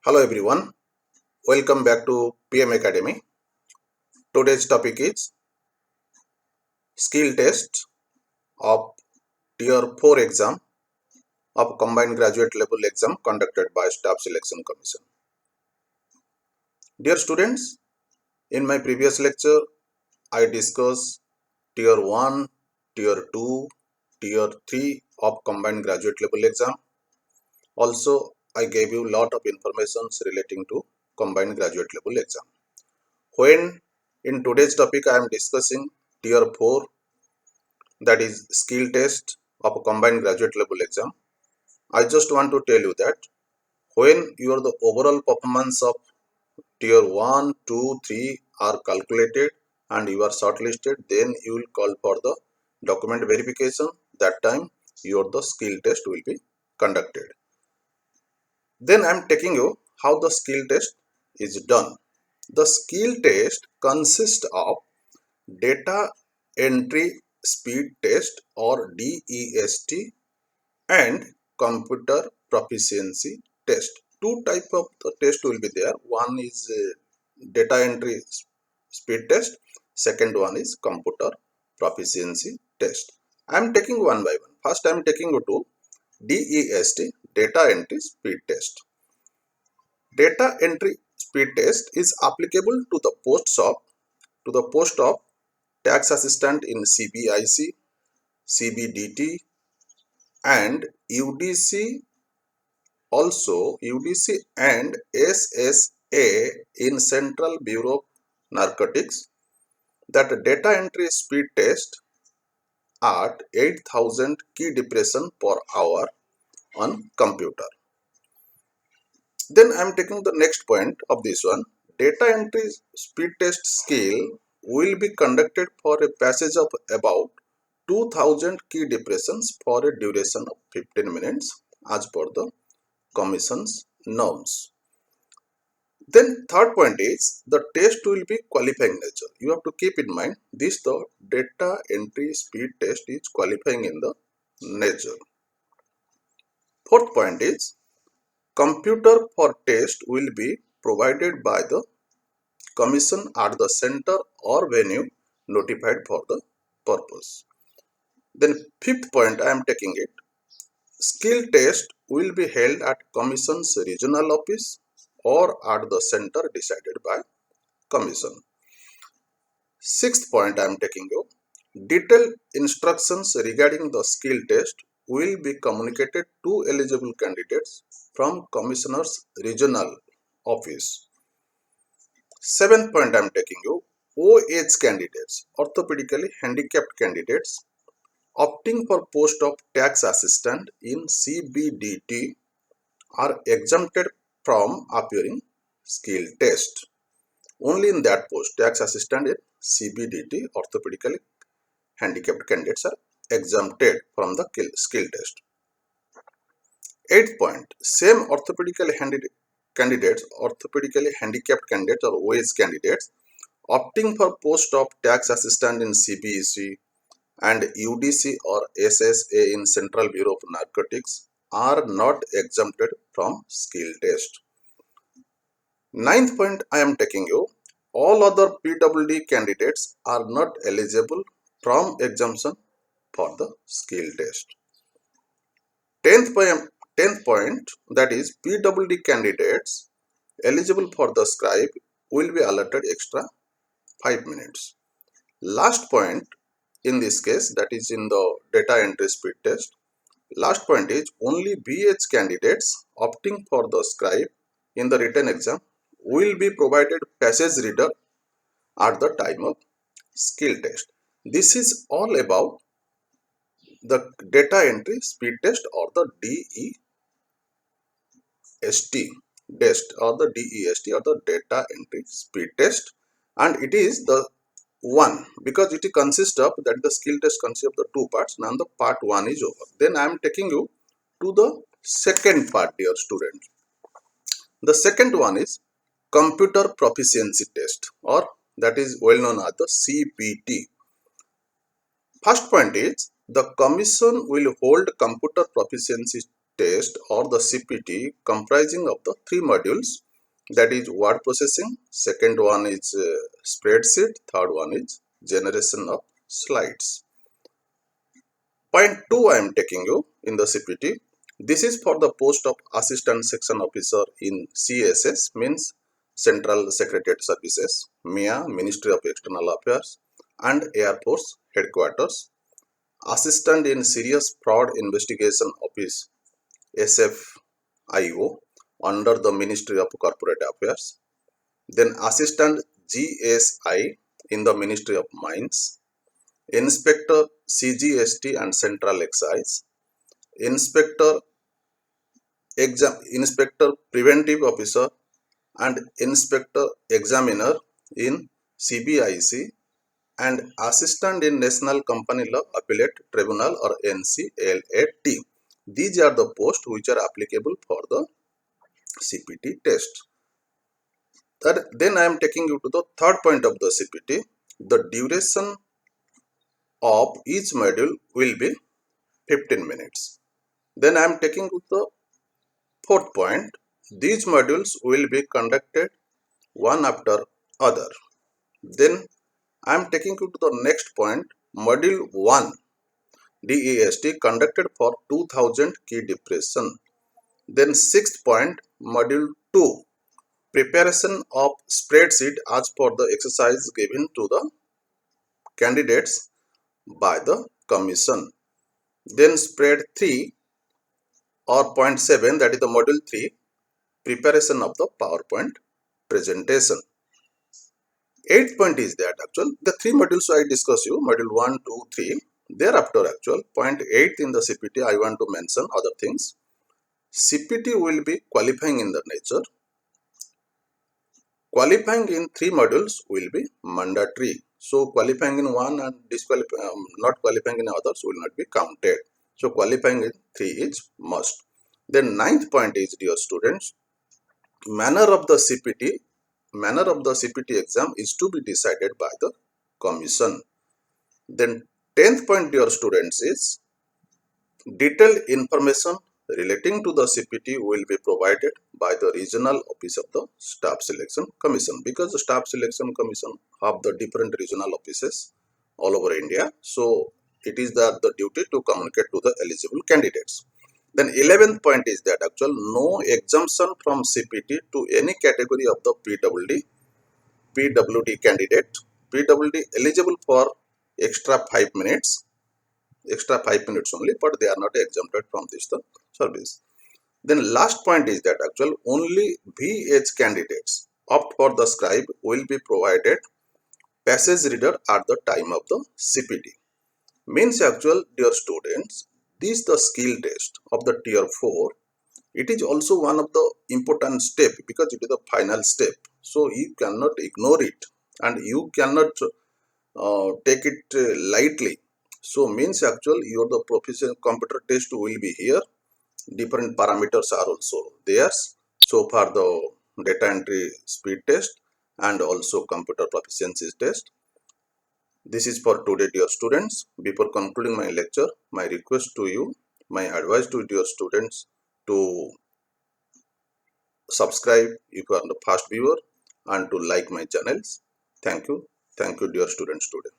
Hello everyone, welcome back to PM Academy. Today's topic is skill test of Tier 4 exam of Combined Graduate Level exam conducted by Staff Selection Commission. Dear students, in my previous lecture, I discussed Tier 1, Tier 2, Tier 3 of Combined Graduate Level exam. Also, I gave you a lot of information relating to Combined Graduate Level exam. When in today's topic I am discussing Tier 4, that is skill test of a combined graduate level exam, I just want to tell you that when your the overall performance of tier 1, 2, 3 are calculated and you are shortlisted, then you will call for the document verification. That time your the skill test will be conducted. Then I am taking you how the skill test is done. The skill test consists of data entry speed test or DEST and computer proficiency test. Two type of the test will be there. One is data entry speed test. Second one is computer proficiency test. I am taking one by one. First I am taking you to DEST, data entry speed test. Data entry speed test is applicable to the post of tax assistant in CBIC, CBDT and UDC, also UDC and SSA in Central Bureau of Narcotics. That data entry speed test at 8,000 key depression per hour on computer. Then I am taking the next point of this one. Data entry speed test skill will be conducted for a passage of about 2000 key depressions for a duration of 15 minutes as per the commission's norms. Then third point is the test will be qualifying nature. You have to keep in mind this the data entry speed test is qualifying in the nature. Fourth point is computer for test will be provided by the commission at the center or venue notified for the purpose. Then fifth point I am taking it. Skill test will be held at commission's regional office or at the center decided by commission. Sixth point I am taking you. Detailed instructions regarding the skill test will be communicated to eligible candidates from commissioner's regional office. Seventh point I am taking you. OH candidates, orthopedically handicapped candidates opting for post of tax assistant in CBDT are exempted from appearing skill test. Only in that post, tax assistant in CBDT, orthopedically handicapped candidates are exempted from the skill test. Eighth point, same orthopedically handicapped candidates or OH candidates opting for post of tax assistant in CBEC and UDC or SSA in Central Bureau of Narcotics are not exempted from skill test. Ninth point I am taking you, all other PWD candidates are not eligible from exemption for the skill test. 10th point that is PWD candidates eligible for the scribe will be allotted extra 5 minutes. Last point in this case, that is in the data entry speed test, last point is only BH candidates opting for the scribe in the written exam will be provided passage reader at the time of skill test. This is all about the data entry speed test or the DEST or the DEST or the data entry speed test, and it is the one because it consists of that the skill test consists of the two parts. Now the part one is over. Then I am taking you to the second part, dear student. The second one is computer proficiency test, or that is well known as the CPT. First point is the commission will hold computer proficiency test or the CPT comprising of the three modules, that is word processing, second one is spreadsheet, third one is generation of slides. Point 2 I am taking you in the CPT. This is for the post of Assistant Section Officer in CSS, means Central Secretariat Services, MIA, Ministry of External Affairs, and Air Force Headquarters. Assistant in Serious Fraud Investigation Office, SFIO, under the Ministry of Corporate Affairs. Then Assistant GSI in the Ministry of Mines. Inspector CGST and Central Excise. Inspector Preventive Officer and Inspector Examiner in CBIC, and Assistant in National Company Law Appellate Tribunal or NCLAT. These are the posts which are applicable for the CPT test. Then I am taking you to the third point of the CPT. The duration of each module will be 15 minutes. Then I am taking you to the fourth point. These modules will be conducted one after other. Then I am taking you to the next point. Module 1 DEST conducted for 2000 key depression. Then sixth point, module 2, preparation of spreadsheet as per the exercise given to the candidates by the commission. Then spread 3 or point 7, that is the module 3, preparation of the PowerPoint presentation. Eighth point is that actual the three modules I discuss you, module 1, 2, 3. Thereafter actual point 8 in the CPT I want to mention other things. CPT will be qualifying in the nature. Qualifying in three modules will be mandatory. So qualifying in one and not qualifying in others will not be counted. So qualifying in 3 is must. Then ninth point is, dear students, manner of the CPT exam is to be decided by the commission. Then 10th point, dear students, is detailed information relating to the CPT will be provided by the regional office of the Staff Selection Commission, because the Staff Selection Commission have the different regional offices all over India. So it is the duty to communicate to the eligible candidates. Then 11th point is that actual no exemption from CPT to any category of the PWD candidate. PWD eligible for extra 5 minutes only, but they are not exempted from this service. Then last point is that actual only VH candidates opt for the scribe will be provided passage reader at the time of the CPT. Means actual, dear students, this the skill test of the tier 4. It is also one of the important step because it is the final step. So you cannot ignore it and you cannot take it lightly. So means actual your the proficient computer test will be here. Different parameters are also there. So far the data entry speed test and also computer proficiency test. This is for today, dear students. Before concluding my lecture, my request to you, my advice to dear students to subscribe if you are the first viewer and to like my channels. Thank you. Thank you, dear students, today.